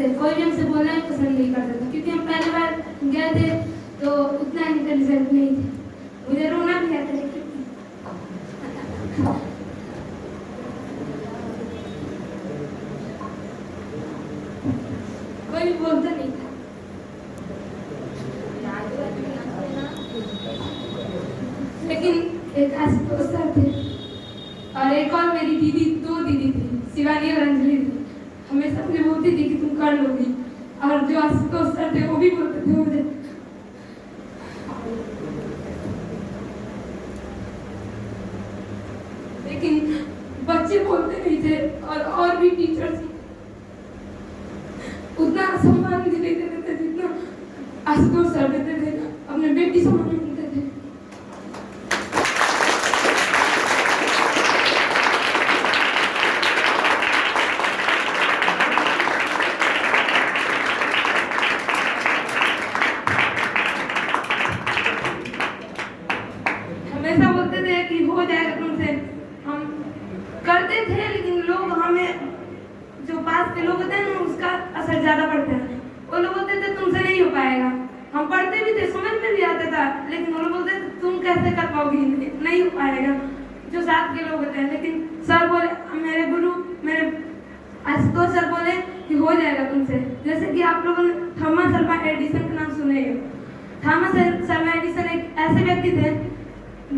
थे, कोई भी हमसे बोलना पसंद नहीं करता था, क्योंकि हम पहली बार गए थे तो उतना इंटेलिजेंट नहीं थे। मुझे रोना भी आता है, कोई भी बोलता नहीं था। लेकिन एक आशुतोष सर थे और एक और मेरी दीदी, 2 दीदी थी, शिवानी और अंजलि थी। हमेशा मुझे बोलती थी कि तुम कर लोगी, और जो आशुतोष सर थे वो भी बोलते थे मुझे। लेकिन बच्चे बोलते नहीं थे और भी टीचर्स उतना सम्मान मुझे नहीं देते थे जितना आशुतोष सर देते थे, अपने बेटी सम्मान देते थे। हमेशा बोलते थे कि हो जाएगा तुमसे। हम करते थे, लेकिन लोग हमें, जो पास के लोग होते हैं ना, उसका असर ज्यादा पड़ता है। वो लोग बोलते थे तुमसे नहीं हो पाएगा। हम पढ़ते भी थे, समझ में भी आता था, लेकिन वो लोग बोलते थे तुम कैसे कर पाओगी, नहीं हो पाएगा, जो साथ के लोग होते हैं। लेकिन सर बोले, मेरे गुरु, मेरे आशुतोष सर बोले कि हो जाएगा तुमसे। जैसे कि आप लोगों ने थॉमस अल्वा एडिसन का नाम सुने हो। थॉमस अल्वा एडिसन एक ऐसे व्यक्ति थे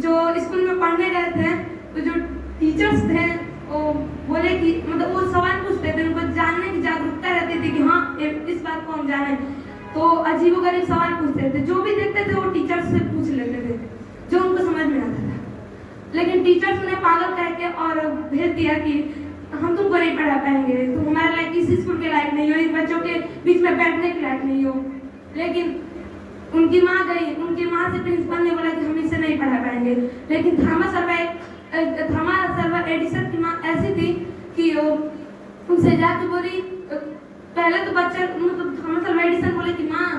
जो स्कूल में पढ़ने गए थे, तो जो टीचर्स थे वो बोले कि मतलब वो सवाल पूछते थे, उनको जानने की जागरूकता रहती थी कि हाँ इस बात को हम जाने, तो अजीबोगरीब सवाल पूछते थे। जो भी देखते थे वो टीचर्स से पूछ लेते थे, जो उनको समझ में आता था। लेकिन टीचर्स उन्हें पागल कह के और भेज दिया कि हम तुमको नहीं पढ़ा पाएंगे, तुम हमारे लायक, इस स्कूल के लायक नहीं हो, इन बच्चों के बीच में बैठने के लायक नहीं हो। लेकिन उनकी माँ गई, उनकी माँ से प्रिंसिपल ने बोला कि हम इसे नहीं पढ़ा पाएंगे। लेकिन थॉमस अल्वा एडिसन की माँ ऐसी थी कि वो उनसे जाके बोली, पहले तो बच्चा मतलब थॉमस अल्वा एडिसन बोले कि माँ,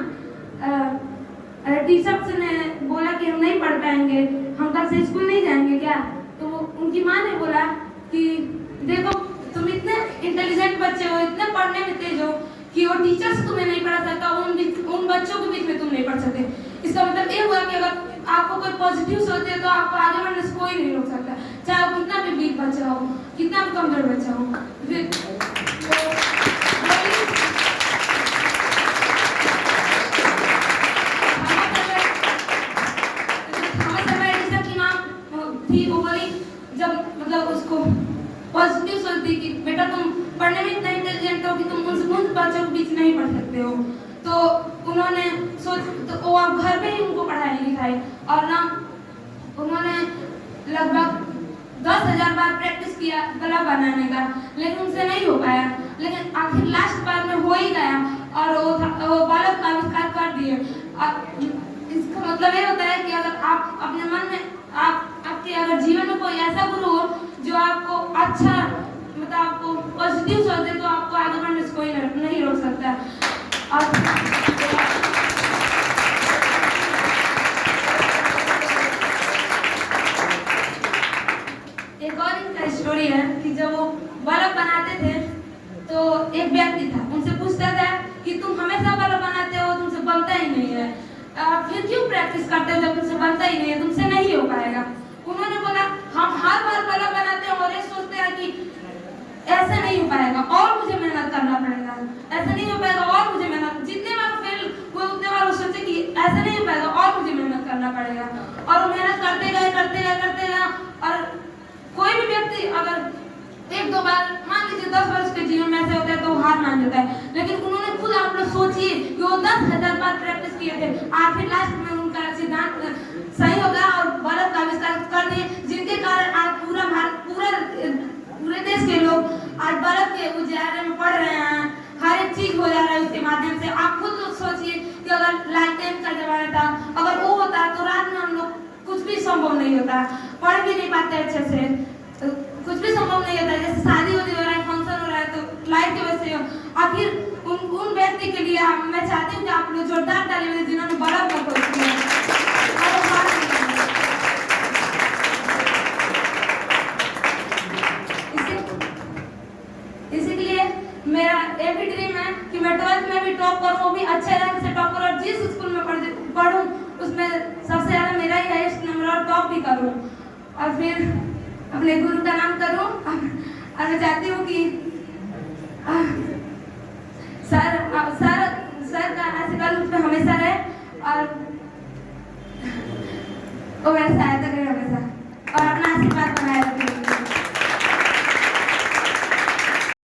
टीचर्स ने बोला कि हम नहीं पढ़ पाएंगे, हम कल से स्कूल नहीं जाएंगे क्या? तो उनकी माँ ने बोला कि देखो तुम इतने इंटेलिजेंट बच्चे हो, इतने पढ़ने में तेज हो कि वो टीचर्स तुम्हें नहीं पढ़ा सकता, उन बच्चों के बीच में तुम नहीं पढ़ सकते। इसका मतलब ये हुआ कि अगर आपको कोई पॉजिटिव सोचते है तो आपको आगे बढ़ने से कोई नहीं रोक सकता, चाहे वो कितना भी वीक बच्चा हो, कितना भी कमजोर बच्चा हो। वो बोली, जब मतलब उसको पॉजिटिव सोचती कि बेटा तुम पढ़ने में इतना इंटेलिजेंट हो कि तुम उन बच्चों के बीच नहीं पढ़ सकते हो, तो उन्होंने तो वो अब घर पे ही उनको पढ़ाई लिखाई, और ना उन्होंने लगभग 10,000 बार प्रैक्टिस किया गला बनाने का, लेकिन उनसे नहीं हो पाया। लेकिन आखिर लास्ट बार में हो ही गया और वो बालक का आविष्कार कर दिए। इसका मतलब ये होता है कि अगर आप अपने मन में, आपके अगर जीवन में कोई ऐसा गुरु हो जो आपको अच्छा, मतलब आपको पॉजिटिव सोच दे, तो आपको आगे बढ़ने से कोई नहीं रोक सकता। और एक और इनका स्टोरी है कि जब वो बल्ब बनाते थे तो एक व्यक्ति था, उनसे पूछता था कि तुम हमेशा बल्ब बनाते हो, तुमसे बनता ही नहीं है, फिर क्यों प्रैक्टिस करते हो जब तुमसे बनता ही नहीं है, तुमसे नहीं हो पाएगा। उन्होंने बोला हम हर बार बल्ब बनाते हैं और ये सोचते हैं कि ऐसे नहीं हो पाएगा और मुझे मेहनत करना पड़ेगा, ऐसे नहीं हो पाएगा और मुझे मेहनत, जितने बार फेल हुए उतने बार वो सोचे कि ऐसे नहीं हो पाएगा और मुझे मेहनत करना पड़ेगा, और वो मेहनत करते गए। और कोई भी व्यक्ति अगर 1-2 बार, मान लीजिए 10 वर्ष के जीवन में ऐसे होता है तो हार मान जाता है, लेकिन उन्होंने खुद, आप लोग सोचिए कि वो 10,000 बार प्रैक्टिस किए थे, आखिर लास्ट में उनका सिद्धांत सही हो गया और बल्ब का आविष्कार कर दिए, जिनके कारण आज पूरे देश के लोग आज बल्ब के उजाले में पढ़ रहे हैं, हर एक चीज हो जा रहा है उसके माध्यम से। आप खुद सोचिए कि अगर लाइट का जमाना था, अगर वो होता तो रात में हम लोग कुछ भी संभव नहीं होता, पढ़ भी नहीं पाते अच्छे से, तो कुछ भी संभव नहीं होता। जैसे शादी हो रहा है, फंक्शन हो रहा है, तो लाइट की वजह से आखिर उन व्यक्ति के लिए मैं चाहती हूँ कि आप लोग जोरदार ताली बजाएं जिन्होंने बल्ब को खोज किया। इसी के लिए मेरा एवरी ड्रीम है है कि मैं 12th में भी टॉप करूं, वो भी अच्छे रैंक से टॉप करूं, और जिस स्कूल में पढ़ूं उसमें सबसे ज़्यादा मेरा ही हाईएस्ट नंबर और टॉप भी करूं, और फिर अपने गुरु का नाम करूं। और मैं चाहती हूँ कि सर का आशीर्वाद मुझ पर हमेशा रहे और वो मेरा सहायता